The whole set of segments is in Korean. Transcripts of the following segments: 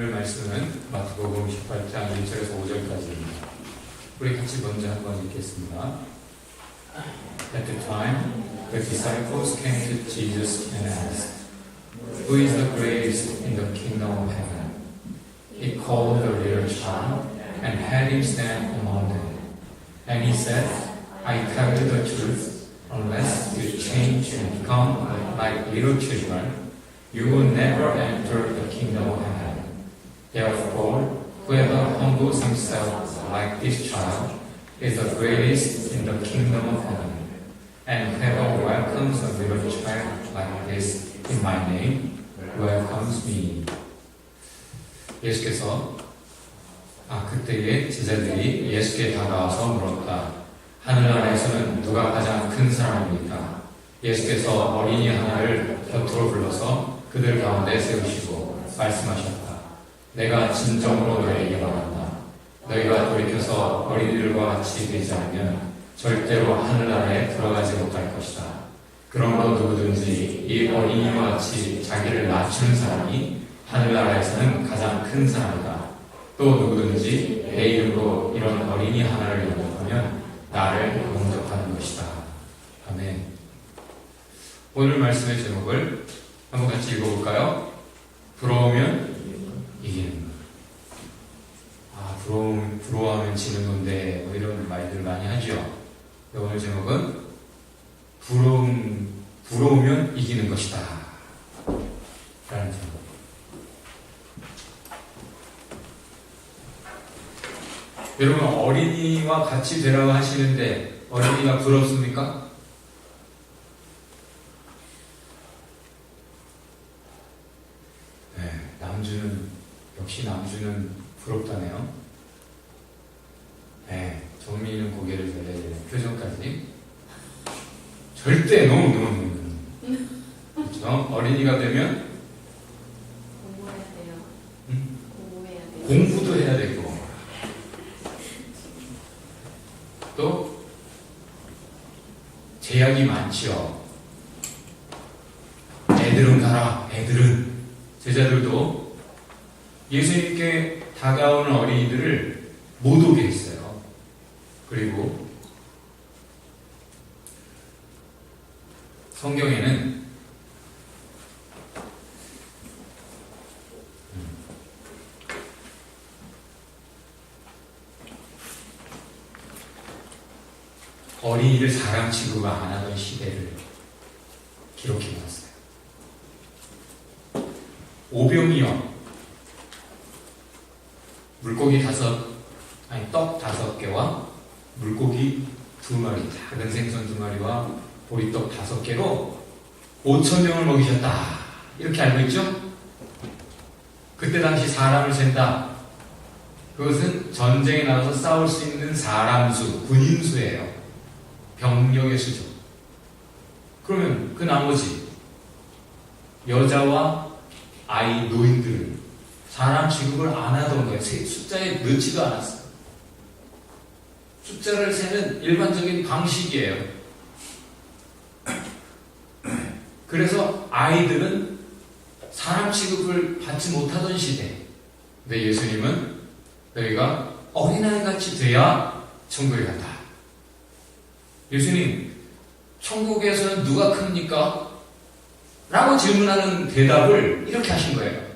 오늘 말씀은 마태복음 18장 1절에서 5절까지입니다. 우리 같이 먼저 한번 읽겠습니다. At the time, the disciples came to Jesus and asked, "Who is the greatest in the kingdom of heaven?" He called the little child and had him stand among them. And he said, "I tell you the truth, unless you change and become like little children, you will never enter the kingdom of heaven. Therefore, whoever humbles himself like this child is the greatest in the kingdom of heaven. And whoever welcomes a little child like this in my name welcomes me." 예수께서 그때에 제자들이 예수께 다가와서 물었다. 하늘나라에서는 누가 가장 큰 사람입니까? 예수께서 어린이 하나를 곁으로 불러서 그들 가운데 세우시고 말씀하셨다. 내가 진정으로 너희에게 말한다. 너희가 돌이켜서 어린이들과 같이 되지 않으면 절대로 하늘나라에 들어가지 못할 것이다. 그러므로 누구든지 이 어린이와 같이 자기를 낮추는 사람이 하늘나라에서는 가장 큰 사람이다. 또 누구든지 내 이름으로 이런 어린이 하나를 영접하면 나를 영접하는 것이다. 아멘. 오늘 말씀의 제목을 한번 같이 읽어볼까요? 부러우면 이기는 것. 부러워하면 지는 건데 뭐 이런 말들 많이 하죠. 오늘 제목은 부러우면 이기는 것이다 라는 제목. 여러분, 어린이와 같이 되라고 하시는데 어린이가 부럽습니까? 네, 역시 남주는 부럽다네요. 네, 정민이는 고개를 들어야 되는 표정까지. 절대 너무. 그렇죠? 어린이가 되면 공부해야 돼요. 공부해야 돼요. 공부도 해야 되고, 또 제약이 많지요. 애들은 가라. 제자들도 예수님께 다가오는 어린이들을 못 오게 했어요. 그리고 성경에는 어린이를 사람 취급을 안 하던 시대를 기록해 놨어요. 오병이어 떡 5개와 물고기 2마리, 작은 생선 2마리와 보리떡 5개로 5,000명을 먹이셨다. 이렇게 알고 있죠? 그때 당시 사람을 잰다. 그것은 전쟁에 나가서 싸울 수 있는 사람 수, 군인 수예요. 병력의 수죠. 그러면 그 나머지 여자와 아이, 노인들은 사람 취급을 안 하던 거예요. 숫자에 넣지도 않았어요. 숫자를 세는 일반적인 방식이에요. 그래서 아이들은 사람 취급을 받지 못하던 시대. 근데 예수님은 너희가 어린아이같이 돼야 천국에 간다. 예수님, 천국에서는 누가 큽니까? 라고 질문하는 대답을 이렇게 하신 거예요.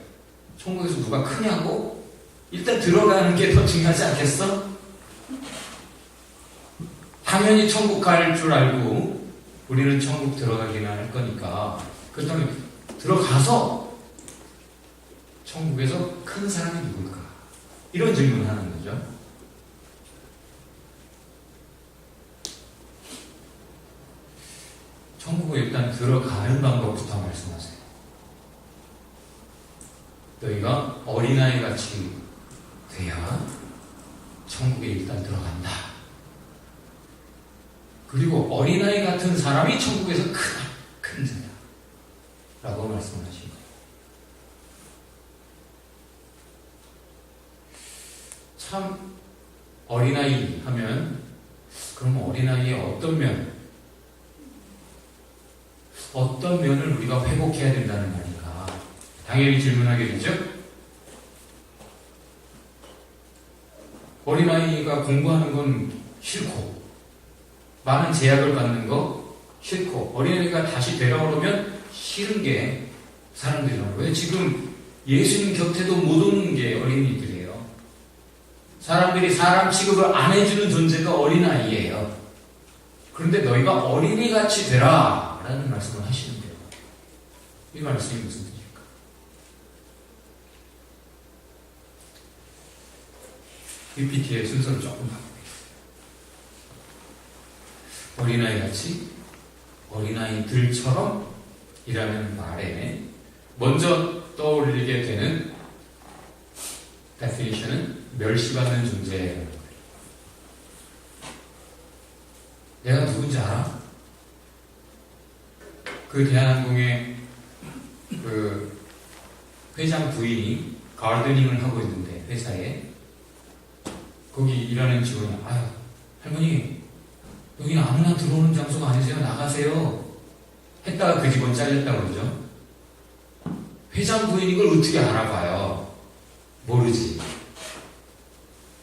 천국에서 누가 크냐고? 일단 들어가는 게 더 중요하지 않겠어? 당연히 천국 갈 줄 알고 우리는 천국 들어가기만 할 거니까, 그렇다면 들어가서 천국에서 큰 사람이 누굴까? 이런 질문을 하는 거죠. 천국에 일단 들어가는 방법부터 말씀하세요. 너희가 어린아이같이 돼야 천국에 일단 들어간다. 그리고 어린아이 같은 사람이 천국에서 큰 자야 라고 말씀하신 거예요. 참, 어린아이 하면 그럼 어린아이의 어떤 면을 우리가 회복해야 된다는 말인가? 당연히 질문하게 되죠? 어린아이가 공부하는 건 싫고, 많은 제약을 받는 거 싫고, 어린아이가 다시 되돌아오면 싫은 게 사람들이라는 거예요. 지금 예수님 곁에도 못 오는 게 어린이들이에요. 사람들이 사람 취급을 안 해주는 존재가 어린아이예요. 그런데 너희가 어린이같이 되라 라는 말씀을 하시는 거예요. 이 말씀이 무슨 뜻일까? PPT의 순서를 조금 바꾸겠습니다. 어린아이같이, 어린아이들처럼 이라는 말에 먼저 떠올리게 되는 definition은 멸시받는 존재예요. 내가 누군지 알아? 그 대한항공의 그 회장 부인이 가르데닝을 하고 있는데 회사에 거기 일하는 직원이 아유 할머니 여기는 아무나 들어오는 장소가 아니세요. 나가세요. 했다가 그 직원 잘렸다고 그러죠. 회장 부인 이걸 어떻게 알아봐요? 모르지.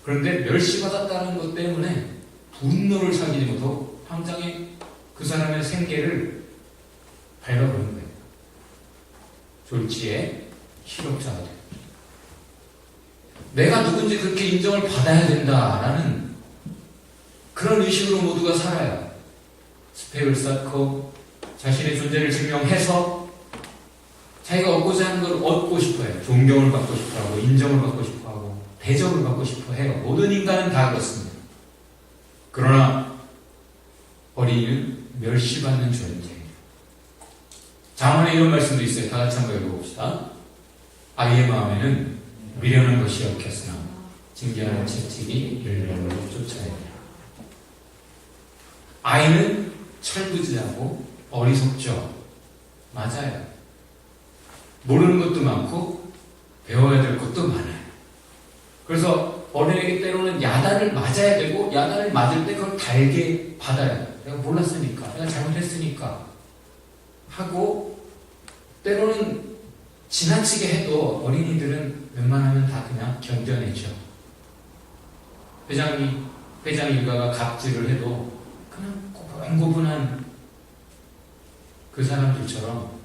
그런데 멸시받았다는 것 때문에 분노를 사귀지 못하고 당장에 그 사람의 생계를 밟아버린 거예요. 졸지에 실업자가 돼요. 내가 누군지 그렇게 인정을 받아야 된다라는 그런 의식으로 모두가 살아요. 스펙을 쌓고 자신의 존재를 증명해서 자기가 얻고자 하는 걸 얻고 싶어해요. 존경을 받고 싶어하고 인정을 받고 싶어하고 대접을 받고 싶어해요. 모든 인간은 다 그렇습니다. 그러나 어린이는 멸시받는 존재예요. 잠언에 이런 말씀도 있어요. 다 같이 한번 읽어봅시다. 아이의 마음에는 미련한 것이 얽혔으나 징계하는 채찍이 일렬로 쫓아야 돼요. 아이는 철부지하고 어리석죠. 맞아요. 모르는 것도 많고 배워야 될 것도 많아요. 그래서 어린이에게 때로는 야단을 맞아야 되고 야단을 맞을 때 그걸 달게 받아야 돼요. 내가 몰랐으니까, 내가 잘못했으니까 하고 때로는 지나치게 해도 어린이들은 웬만하면 다 그냥 견뎌내죠. 회장 일가가 갑질을 해도 그냥 고분고분한 그 사람들처럼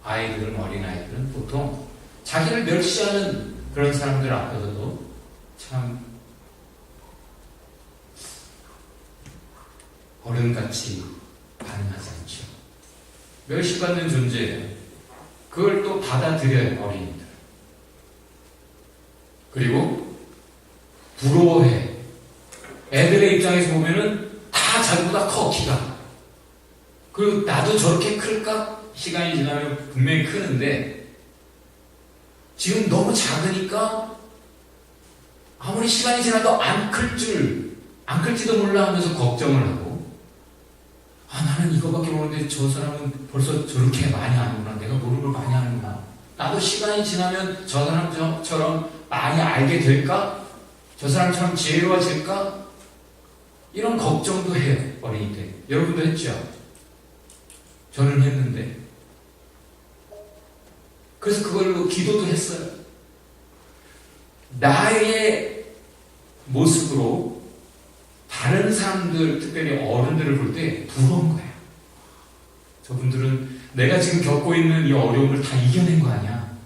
아이들은 어린아이들은 보통 자기를 멸시하는 그런 사람들 앞에서도 참 어른같이 반응하지 않죠. 멸시받는 존재예요. 그걸 또 받아들여요, 어린이들. 그리고 부러워해. 애들의 입장에서 보면은 다 자기보다 커, 키가. 그리고 나도 저렇게 클까? 시간이 지나면 분명히 크는데 지금 너무 작으니까 아무리 시간이 지나도 안 클지도 몰라 하면서 걱정을 하고 나는 이거밖에 모르는데 저 사람은 벌써 저렇게 많이 아는구나. 내가 모르는 걸 많이 아는구나. 나도 시간이 지나면 저 사람처럼 많이 알게 될까? 저 사람처럼 지혜로워질까? 이런 걱정도 해요, 어린이들. 여러분도 했죠? 저는 했는데. 그래서 그걸로 기도도 했어요. 나의 모습으로 다른 사람들, 특별히 어른들을 볼 때 부러운 거예요. 저분들은 내가 지금 겪고 있는 이 어려움을 다 이겨낸 거 아니야.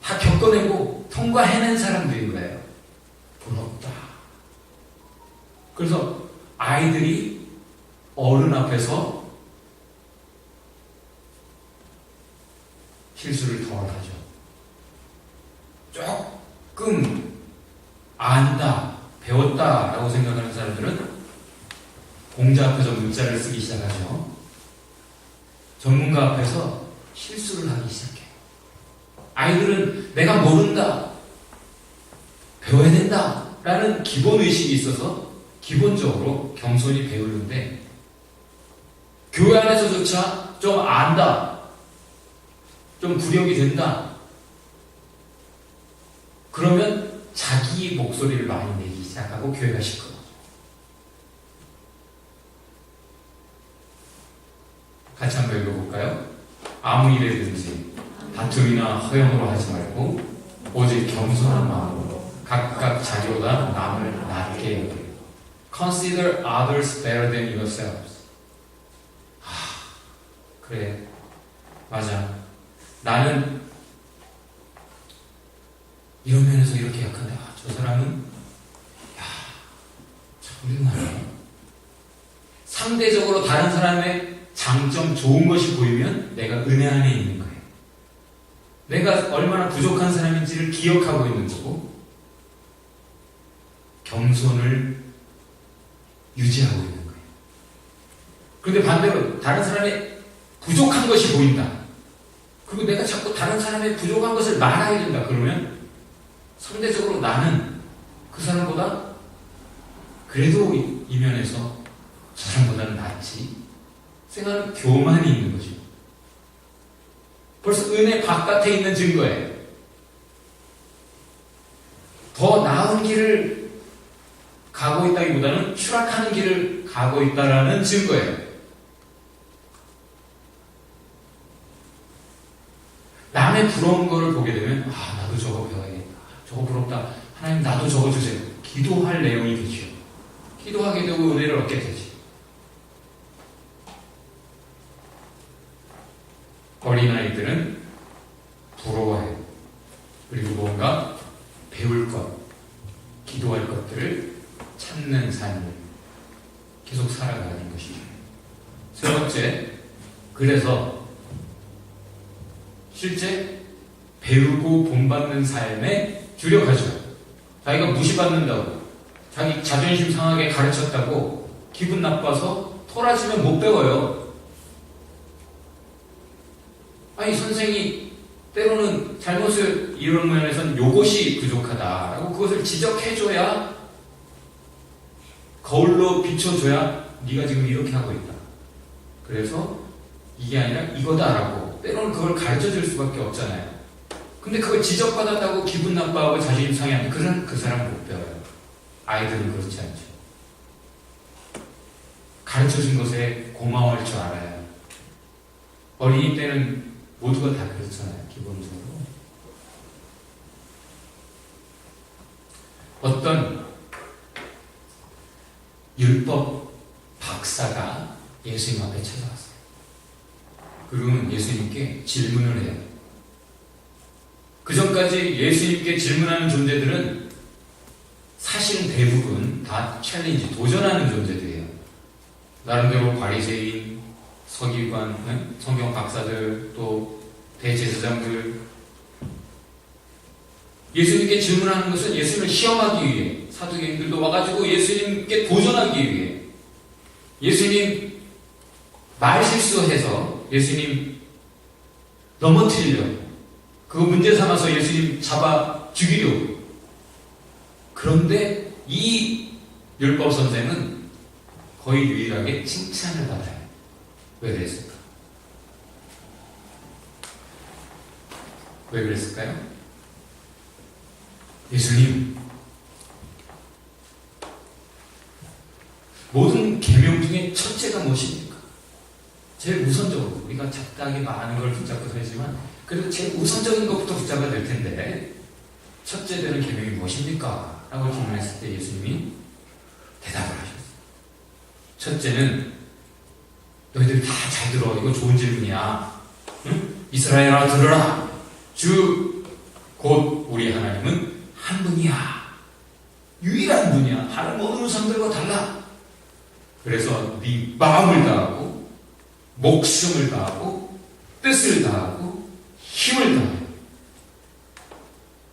다 겪어내고 통과해낸 사람들인 거예요. 부럽다. 그래서 아이들이 어른 앞에서 실수를 덜 하죠. 조금 안다, 배웠다라고 생각하는 사람들은 공자 앞에서 문자를 쓰기 시작하죠. 전문가 앞에서 실수를 하기 시작해요. 아이들은 내가 모른다, 배워야 된다 라는 기본의식이 있어서 기본적으로 겸손히 배우는데 교회 안에서조차 좀 안다, 좀 구력이 된다 그러면 자기 목소리를 많이 내기 시작하고 교회가 시끄러워. 같이 한번 읽어볼까요? 아무 일에든지 다툼이나 허영으로 하지 말고 오직 겸손한 마음으로 각각 자기보다 남을 낮게 여기고. Consider others better than yourselves. 그래, 맞아. 나는 이런 면에서 이렇게 약한데, 저 사람은, 정말 상대적으로 다른 사람의 장점, 좋은 것이 보이면 내가 은혜 안에 있는 거예요. 내가 얼마나 부족한 사람인지를 기억하고 있는 거고, 겸손을 유지하고 있는 거예요. 그런데 반대로 다른 사람의 부족한 것이 보인다. 그리고 내가 자꾸 다른 사람의 부족한 것을 말해야 된다. 그러면 상대적으로 나는 그 사람보다 그래도 이 면에서 저 사람보다는 낫지 생각하는 교만이 있는 거죠. 벌써 은혜 바깥에 있는 증거예요. 더 나은 길을 가고 있다기보다는 추락하는 길을 가고 있다라는 증거예요. 남의 부러운 거를 보게 되면 나도 저거 배워야겠다. 저거 부럽다. 하나님 나도 저거 주세요. 기도할 내용이 되죠. 기도하게 되고 은혜를 얻게 되지. 어린아이들은 부러워해요. 그리고 뭔가 배울 것, 기도할 것들을 찾는 삶을 계속 살아가는 것이죠. 세 번째, 그래서 실제 배우고 본받는 삶에 주력하죠. 자기가 무시받는다고, 자기 자존심 상하게 가르쳤다고 기분 나빠서 토라지면 못 배워요. 아니, 선생이 때로는 잘못을 이런 면에서는 요것이 부족하다라고 그것을 지적해줘야, 거울로 비춰줘야 네가 지금 이렇게 하고 있다. 그래서 이게 아니라 이거다라고 때로는 그걸 가르쳐줄 수밖에 없잖아요. 근데 그걸 지적받았다고 기분 나빠하고 자존심 상해하면 그 사람 못 배워요. 아이들은 그렇지 않죠. 가르쳐준 것에 고마워할 줄 알아요. 어린이 때는 모두가 다 그렇잖아요. 기본적으로. 어떤 율법 박사가 예수님 앞에 찾아왔어요. 그러면 예수님께 질문을 해요. 그 전까지 예수님께 질문하는 존재들은 사실은 대부분 다 챌린지, 도전하는 존재들이에요. 나름대로 바리새인, 서기관, 성경 박사들, 또 대제사장들. 예수님께 질문하는 것은 예수님을 시험하기 위해, 사두개인들도 와가지고 예수님께 도전하기 위해, 예수님 말 실수해서 예수님 넘어뜨리려고, 그거 문제 삼아서 예수님 잡아 죽이려고. 그런데 이 율법 선생은 거의 유일하게 칭찬을 받아요. 왜 그랬을까? 왜 그랬을까요? 예수님, 모든 계명 중에 첫째가 무엇입니까? 제일 우선적으로, 우리가 적당히 많은 걸 붙잡고 살지만 그래도 제일 우선적인 것부터 붙잡아야 될 텐데 첫째 되는 계명이 무엇입니까? 라고 질문했을 때 예수님이 대답을 하셨어요. 첫째는, 너희들 다 잘 들어. 이거 좋은 질문이야. 응? 이스라엘아 들으라. 주 곧 우리 하나님은 한 분이야. 유일한 분이야. 다른 모든 우상들과 달라. 그래서 네 마음을 다하고 목숨을 다하고 뜻을 다하고 힘을 다하여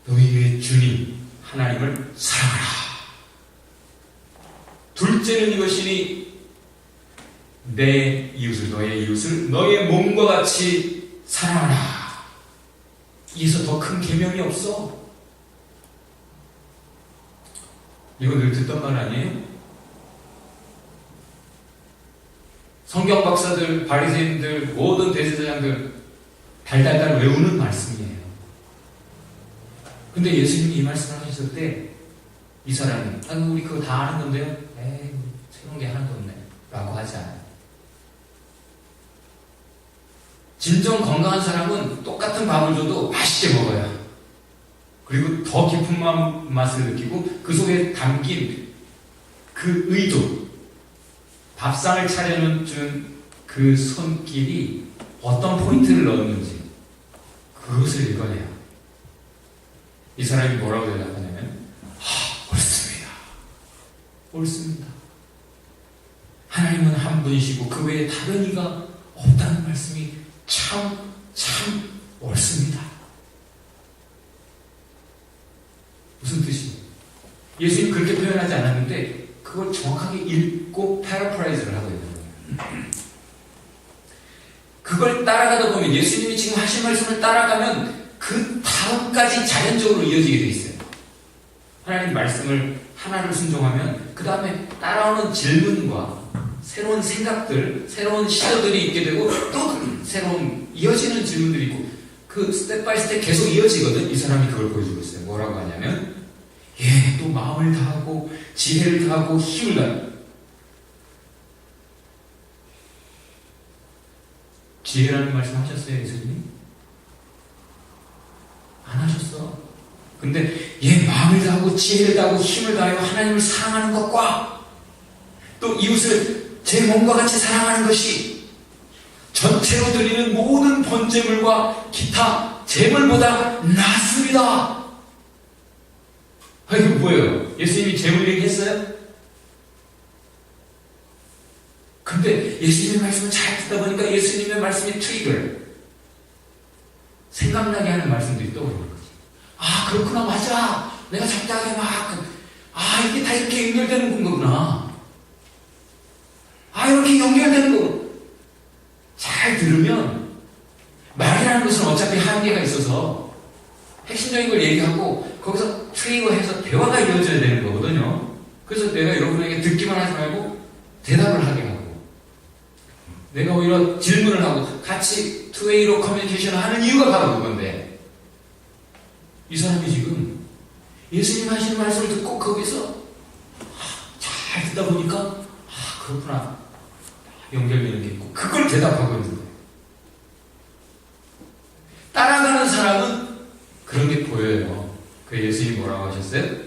너희의 주님 하나님을 사랑하라. 둘째는 이것이니 내 이웃을, 너의 이웃을 너의 몸과 같이 사랑하라. 이에서 더 큰 계명이 없어. 이거 늘 듣던 말 아니에요? 성경 박사들, 바리새인들, 모든 대제사장들 달달달 외우는 말씀이에요. 근데 예수님이 이 말씀을 하셨을 때 이 사람이 우리 그거 다 아는 건데요? 에이, 새로운 게 하나도 없네 라고 하지 않아요. 진정 건강한 사람은 똑같은 밥을 줘도 맛있게 먹어요. 그리고 더 깊은 맛을 느끼고 그 속에 담긴 그 의도, 밥상을 차려준 그 손길이 어떤 포인트를 넣었는지 그것을 읽어내요. 이 사람이 뭐라고 대답하냐면 옳습니다. 옳습니다. 하나님은 한 분이시고 그 외에 다른 이가 없다는 말씀이 참 옳습니다. 무슨 뜻이에요? 예수님 그렇게 표현하지 않았는데 그걸 정확하게 읽고 패러프라이즈를 하고 있는 거예요. 그걸 따라가다 보면 예수님이 지금 하신 말씀을 따라가면 그 다음까지 자연적으로 이어지게 돼 있어요. 하나님 말씀을 하나를 순종하면 그 다음에 따라오는 질문과 새로운 생각들, 새로운 시도들이 있게 되고 또 새로운 이어지는 질문들이 있고 그 스텝 바이 스텝 계속 이어지거든. 이 사람이 그걸 보여주고 있어요. 뭐라고 하냐면 또 마음을 다하고 지혜를 다하고 힘을 다하고 지혜라는 말씀 하셨어요, 예수님이? 안 하셨어. 근데 마음을 다하고 지혜를 다하고 힘을 다하여 하나님을 사랑하는 것과 또 이웃을 제 몸과 같이 사랑하는 것이 전체로 드리는 모든 번제물과 기타 제물보다 낫습니다. 이게 뭐예요? 예수님이 제물 얘기했어요? 근데 예수님의 말씀을 잘 듣다 보니까 예수님의 말씀이 트리거를 생각나게 하는 말씀들이 떠오르는 거지. 그렇구나, 맞아. 내가 적당하게 이게 다 이렇게 연결되는 거구나. 이렇게 연결되는 거구나. 잘 들으면 말이라는 것은 어차피 한계가 있어서 핵심적인 걸 얘기하고 거기서 트리거해서 대화가 이어져야 되는 거거든요. 그래서 내가 여러분에게 듣기만 하지 말고 대답을 하게 하고 내가 오히려 질문을 하고 같이 투웨이로 커뮤니케이션을 하는 이유가 바로 그건데 이 사람이 지금 예수님 하시는 말씀을 듣고 거기서 잘 듣다 보니까 그렇구나 연결되는 게 있고 그걸 대답하고 있는 거예요. 따라가는 사람은 그런 게 보여요. 그 예수님이 뭐라고 하셨어요?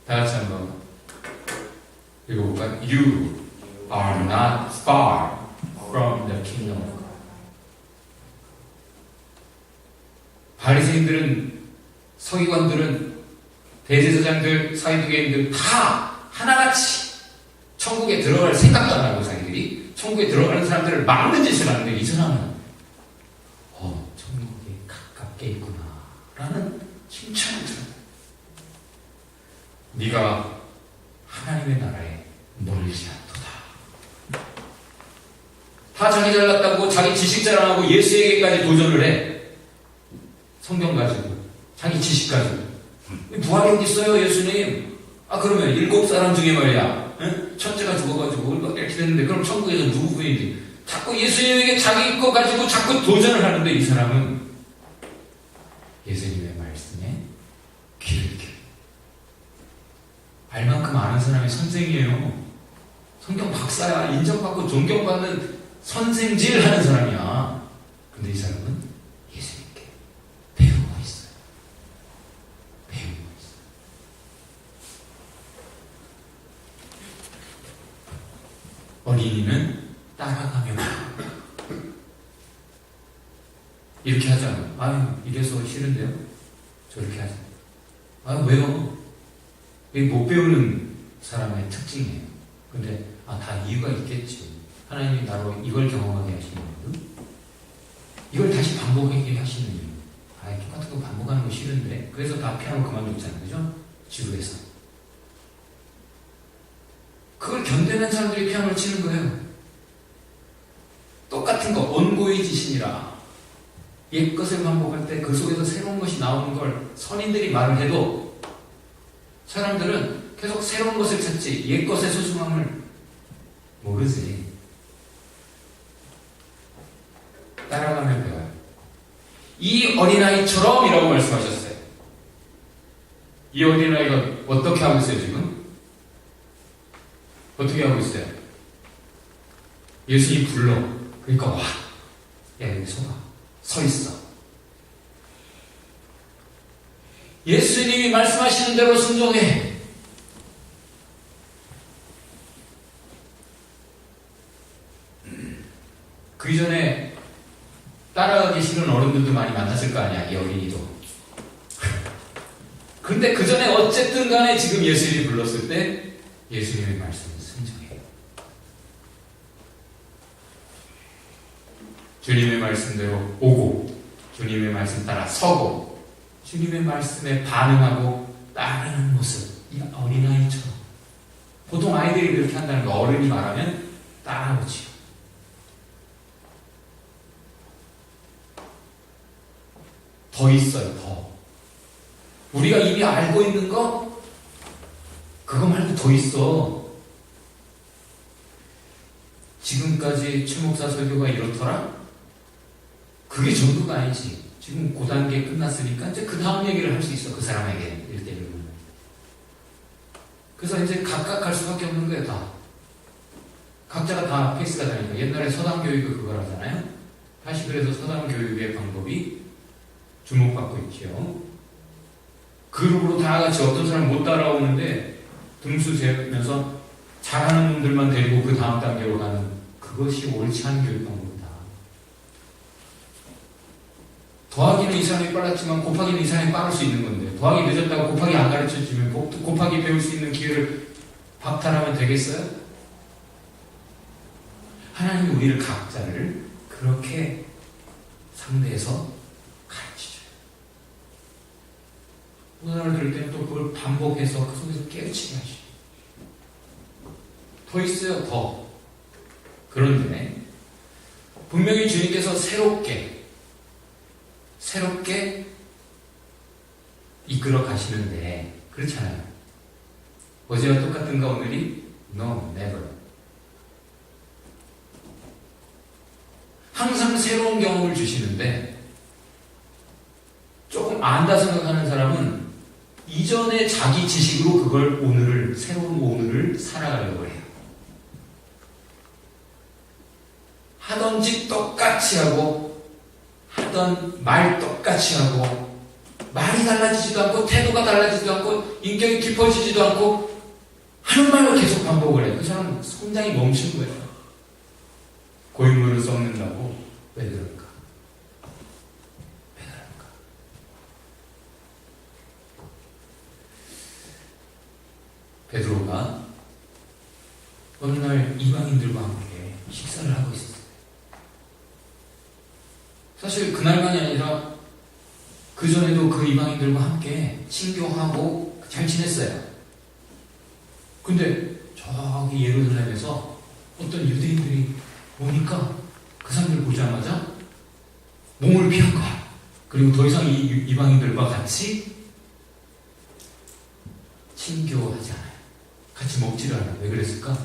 다 같이 한번 읽어볼까요? You are not far from the kingdom of God. 바리새인들은, 서기관들은, 대제사장들, 사두개인들 다 하나같이 천국에 들어갈 생각도 안 하고 자기들이 천국에 들어가는 사람들을 막는 짓을 하는데 이 사람은 천국에 가깝게 있구나 라는 칭찬을 들어요. 네가 하나님의 나라에 멀지 않도다. 다 자기 잘났다고 자기 지식 자랑하고 예수에게까지 도전을 해. 성경 가지고 자기 지식 가지고 부활이 어디 있어요 예수님? 그러면 7사람 중에 말이야 첫째가 죽어가지고 이렇게 됐는데 그럼 천국에서 누구 부인지 자꾸 예수님에게 자기 거 가지고 자꾸 도전을 하는데 이 사람은 예수님의 말씀에 귀를 기울여 알만큼 아는 사람이 선생이에요. 성경 박사야. 인정받고 존경받는 선생질 하는 사람이야. 근데 이 사람은 예수님께 배우고 있어요. 배우고 있어요. 어린이는 따라가며 이렇게 하잖아요. 이래서 싫은데요? 저렇게 하잖아요. 왜요? 이게 못 배우는 사람의 특징이에요. 근데 다 이유가 있겠지. 하나님이 나로 이걸 경험하게 하시는 거거든. 이걸 다시 반복하게 하시는 이유. 똑같은 거 반복하는 거 싫은데. 그래서 다 피아노 그만뒀잖아요. 그죠? 지루해서. 그걸 견뎌낸 사람들이 피아노를 치는 거예요. 똑같은 거 온고이지신이라. 옛 것을 반복할 때 그 속에서 새로운 것이 나오는 걸 선인들이 말을 해도 사람들은 계속 새로운 것을 찾지 옛 것의 소중함을 모르지. 따라가면 배워요. 이 어린아이처럼 이라고 말씀하셨어요. 이 어린아이가 어떻게 하고 있어요 지금? 어떻게 하고 있어요? 예수님 불러. 그러니까 와, 야 여기 서 있어. 예수님이 말씀하시는 대로 순종해. 그 이전에 따라가기 싫은 어른들도 많이 만났을 거 아니야, 이 어린이도. 근데 그 전에 어쨌든 간에 지금 예수님이 불렀을 때 예수님의 말씀을 순종해. 주님의 말씀대로 오고, 주님의 말씀 따라 서고, 주님의 말씀에 반응하고 따르는 모습. 이 어린아이처럼. 보통 아이들이 그렇게 한다는 거, 어른이 말하면 따라오지요. 더 있어요, 더. 우리가 이미 알고 있는 거, 그거 말고 더 있어. 지금까지 최 목사 설교가 이렇더라? 그게 전부가 아니지. 지금 그 단계 끝났으니까 이제 그 다음 얘기를 할 수 있어, 그 사람에게. 1대1로. 그래서 이제 각각 갈 수밖에 없는 거예요, 다. 각자가 다 페이스가 다니까. 옛날에 서당 교육을 그걸 하잖아요. 다시 그래서 서당 교육의 방법이 주목받고 있죠. 그룹으로 다 같이 어떤 사람 못 따라오는데 등수 재면서 잘하는 분들만 데리고 그 다음 단계로 가는, 그것이 옳지 않은 교육 방법이다. 더하기는 이 사람이 빨랐지만 곱하기는 이 사람이 빠를 수 있는 건데, 더하기 늦었다고 곱하기 안 가르쳐주면 곱하기 배울 수 있는 기회를 박탈하면 되겠어요? 하나님이 우리를 각자를 그렇게 상대해서 가르치죠. 오늘 들을 때는 또 그걸 반복해서 그 속에서 깨우치게 하시죠. 더 있어요, 더. 그런데 분명히 주님께서 새롭게 이끌어 가시는데, 그렇잖아요. 어제와 똑같은가 오늘이? No, never. 항상 새로운 경험을 주시는데, 조금 안다 생각하는 사람은 이전의 자기 지식으로 그걸 새로운 오늘을 살아가려고 해요. 하던 짓 똑같이 하고, 하던 말 똑같이 하고, 말이 달라지지도 않고, 태도가 달라지지도 않고, 인격이 깊어지지도 않고, 하는 말로 계속 반복을 해요. 그 사람은 성장이 멈춘 거예요. 고인물을 썩는다고. 왜 그럴까? 베드로가 어느 날 이방인들과 함께 식사를 하고 있었어요. 사실 그날만이 아니라 그 전에도 그 이방인들과 함께 친교하고 잘 지냈어요. 근데 저기 예루살렘에서 어떤 유대인들이 오니까 그 사람들 보자마자 몸을 피한 거야. 그리고 더 이상 이 이방인들과 같이 친교하지 않아요. 같이 먹지를 않아요. 왜 그랬을까?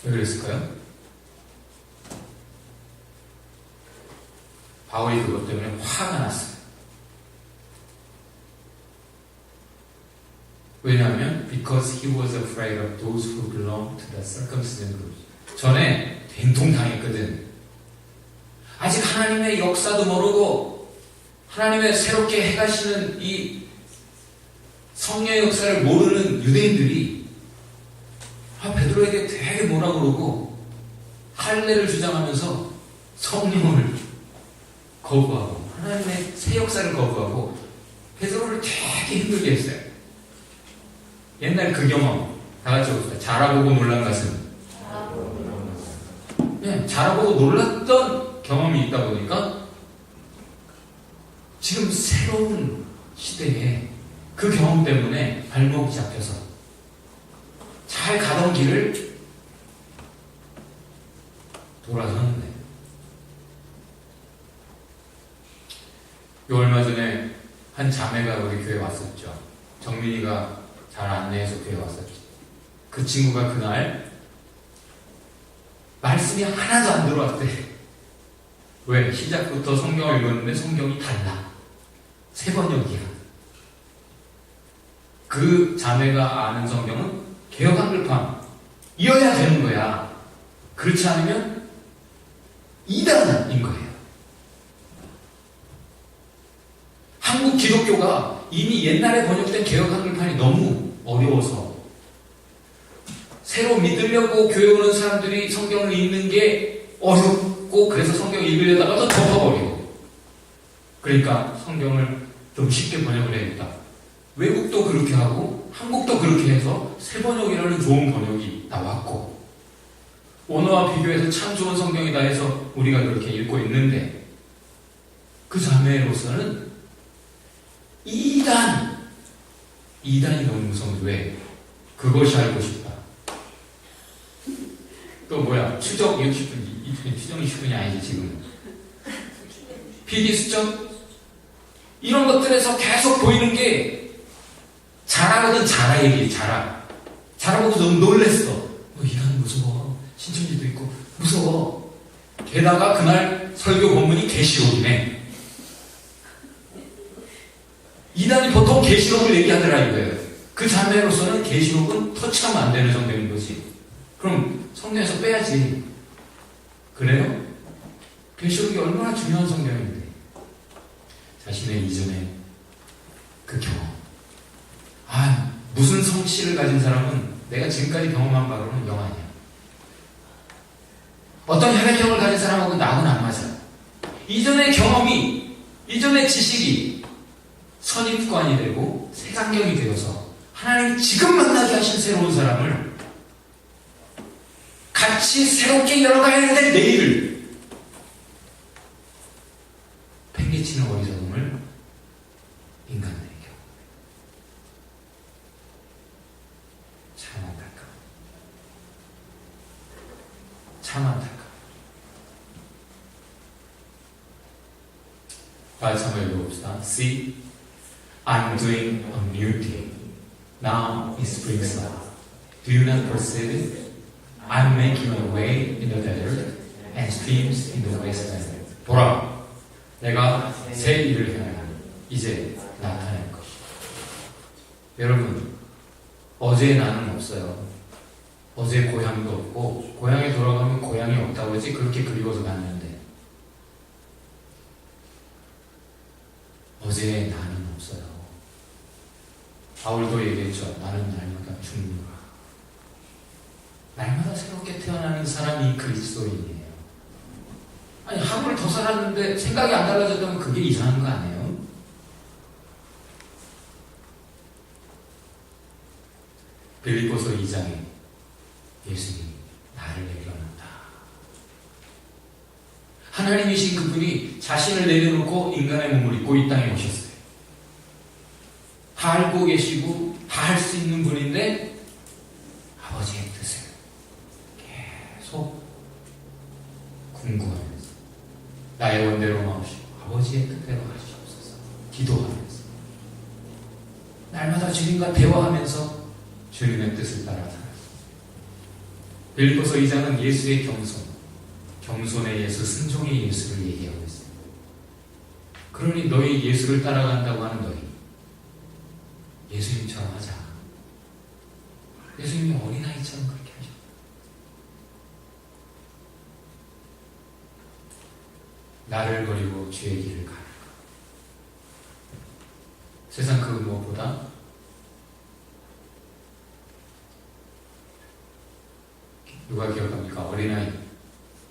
왜 그랬을까요? 바울이 그것 때문에 화가 났어요. 왜냐하면 because he was afraid of those who belong to the circumcision group. 전에 된통 당했거든. 아직 하나님의 역사도 모르고 하나님의 새롭게 해가시는 이 성령의 역사를 모르는 유대인들이 베드로에게 되게 뭐라 그러고 할례를 주장하면서 성령을 거부하고 하나님의 새 역사를 거부하고 베드로를 되게 힘들게 했어요. 옛날 그 경험 다 같이 봅시다. 자라보고 놀란 가슴. 네, 자라보고 놀랐던 경험이 있다 보니까 지금 새로운 시대에 그 경험 때문에 발목이 잡혀서 잘 가던 길을 돌아서는데, 요 얼마 전에 한 자매가 우리 교회 왔었죠. 정민이가 잘 안내해서 교회 왔었죠. 그 친구가 그날 말씀이 하나도 안 들어왔대. 왜? 시작부터 성경을 읽었는데 성경이 달라. 새 번역이야. 그 자매가 아는 성경은 개역 한글판 이어야 되는 거야. 그렇지 않으면 이단인 거예요. 한국 기독교가 이미 옛날에 번역된 개혁 한글판이 너무 어려워서 새로 믿으려고 교회 오는 사람들이 성경을 읽는 게 어렵고 그래서 성경을 읽으려다가 또 덮어버리고 그러니까 성경을 좀 쉽게 번역을 해야겠다. 외국도 그렇게 하고 한국도 그렇게 해서 새 번역이라는 좋은 번역이 나왔고 원어와 비교해서 참 좋은 성경이다 해서 우리가 그렇게 읽고 있는데 그 자매로서는 이단이 너무 무서운데 왜? 그것이 알고 싶다. 또 뭐야? 추적 60분, 추정 60분이 아니지 지금. PD 수정? 이런 것들에서 계속 보이는 게 자라거든. 자라 얘기, 자라. 자라보고 너무 놀랬어. 이단 무서워. 신천지도 있고 무서워. 게다가 그날 설교 본문이 계시록이네. 이단이 보통 계시록을 얘기하더라 이거예요. 그 자매로서는 계시록은 터치하면 안 되는 성경인 거지. 그럼 성경에서 빼야지. 그래요? 계시록이 얼마나 중요한 성경인데 자신의 이전에 그 경험. 무슨 성씨를 가진 사람은 내가 지금까지 경험한 바로는 영 아니야. 어떤 혈액형을 가진 사람하고 나하고는 안 맞아. 이전의 경험이, 이전의 지식이 선입관이 되고 색안경이 되어서 하나님이 지금 만나게 하신 새로운 사람을 같이 새롭게 열어가야 될 내일을 팽개치는 어리석음을 인간들에게 참 안타까워. 참 안타까워. 다시 한번 읽어봅시다. See, I'm doing a new thing. Now it springs up. Do you not perceive it? I'm making a way in the desert and streams in the wasteland. 보라, 내가 새 일을 행하여 이제 나타낼 것이다. 여러분, 어제의 나는 없어요. 어제 고향도 없고 고향에 돌아가면 고향이 없다고 하지 그렇게 그리워서 갔는데 어제의 나는 없어요. 바울도 얘기했죠. 나는 날마다 죽는다. 날마다 새롭게 태어나는 사람이 그리스도인이에요. 아니 하루를 더 살았는데 생각이 안 달라졌다면 그게 이상한 거 아니에요? 빌립보서 2장에 예수님이 나를 내려놓는다. 하나님이신 그분이 자신을 내려놓고 인간의 몸을 입고 이 땅에 오셨어요. 다 알고 계시고 다 할 수 있는 분인데 아버지의 뜻을 계속 궁구하면서 나의 원대로 마옵시고 아버지의 뜻대로 하시옵소서 기도하면서 날마다 주님과 대화하면서 주님의 뜻을 따라 살았습니다. 빌립보서 2장은 예수의 겸손의 예수, 순종의 예수를 얘기하고 있습니다. 그러니 너희 예수를 따라간다고 하는 너희 예수님처럼 하자. 예수님이 어린아이처럼 그렇게 하셨다. 나를 버리고 주의 길을 가라. 세상 그 무엇보다 누가 기억합니까? 어린아이.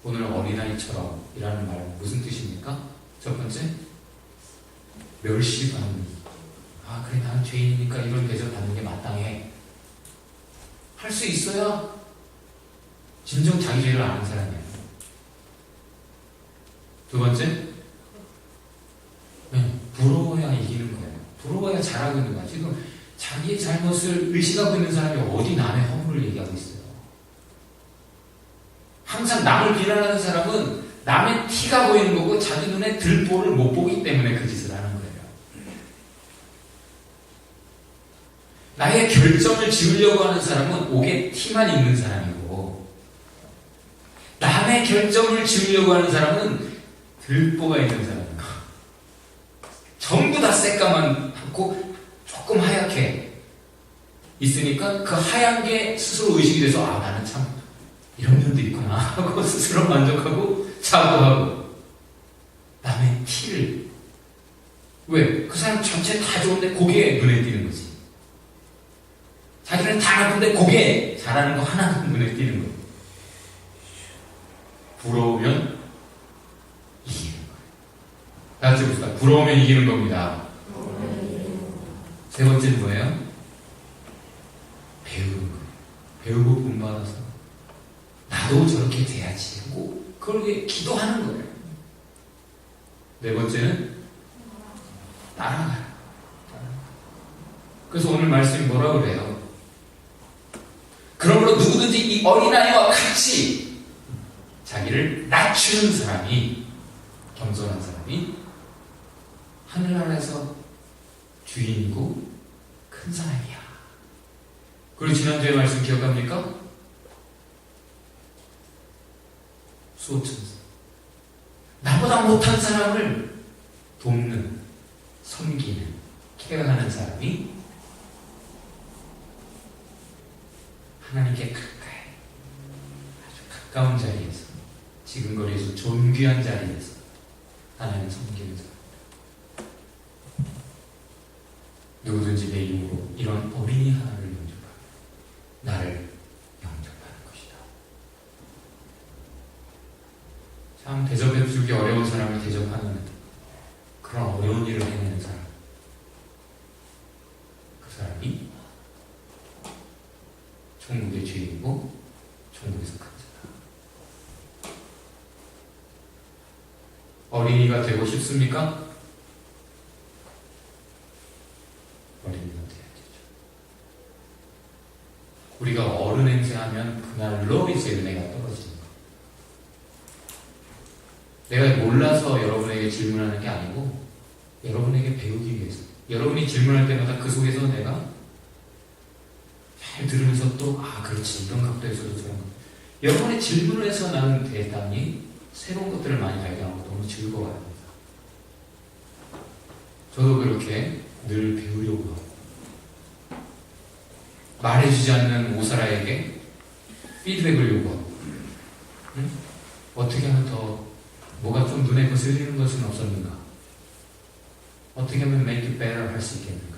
오늘 어린아이처럼 이라는 말은 무슨 뜻입니까? 첫 번째, 멸시받는. 그래 나는 죄인이니까 이런 대접 받는 게 마땅해. 할 수 있어야 진정 자기 죄를 아는 사람이에요. 두 번째, 부러워야 이기는 거예요. 부러워야 잘하고 있는 거야. 지금 자기의 잘못을 의식하고 있는 사람이 어디 남의 허물을 얘기하고 있어요. 항상 남을 비난하는 사람은 남의 티가 보이는 거고 자기 눈에 들보를 못 보기 때문에 그 짓을 하는 거예요. 나의 결점을 지우려고 하는 사람은 옥에 티만 있는 사람이고 남의 결점을 지우려고 하는 사람은 들보가 있는 사람이고 전부 다 새까만 하고 조금 하얗게 있으니까 그 하얀 게 스스로 의식이 돼서 나는 참 이런 면도 있구나 하고 스스로 만족하고 사고하고 남의 티를 왜? 그 사람 전체 다 좋은데 그게 눈에 띄는 거지. 자기는 다 나쁜데 그게 잘하는 거 하나가 눈에 띄는 거예요. 부러우면 이기는 거예요. 다 같이 봅시다. 부러우면 이기는 겁니다. 세 번째는 뭐예요? 배우는 거예요. 배우고 본받아서 나도 저렇게 돼야지 하고 그걸 위해 기도하는 거예요. 네 번째는 따라가요. 그래서 오늘 말씀이 뭐라고 그래요? 그러므로 누구든지 이 어린아이와 같이 자기를 낮추는 사람이, 겸손한 사람이 하늘나라에서 주인이고 큰 사람이야. 그리고 지난주에 말씀 기억합니까? 수호천사. 나보다 못한 사람을 돕는, 섬기는, 케어하는 사람이 하나님께 가까이, 아주 가까운 자리에서, 지근거리에서 존귀한 자리에서 하나님 섬기는 사람. 누구든지 내 이름으로 이런 어린이 하나를 영접하면 나를 영접하는 것이다. 참 대접해주기 어려운 사람을 대접하는 그런 어려운 일을 해내는 사람, 그 사람이 천국의 주인이고 천국에서 큰 자다. 어린이가 되고 싶습니까? 어린이가 돼야 되죠. 우리가 어른 행세하면 그날로 이제 은혜가 떨어지는 거예요. 내가 몰라서 여러분에게 질문하는 게 아니고 여러분에게 배우기 위해서, 여러분이 질문할 때마다 그 속에서 내가 잘 들으면서 또 그렇지, 이런 각도에서도 저런 것, 여러분의 질문을 해서 나는 대단히 새로운 것들을 많이 발견하고 너무 즐거워요. 저도 그렇게 늘 배우려고 하고, 말해주지 않는 오사라에게 피드백을 요구하고, 어떻게 하면 더 뭐가 좀 눈에 거슬리는 것은 없었는가, 어떻게 하면 make it better 할 수 있겠는가,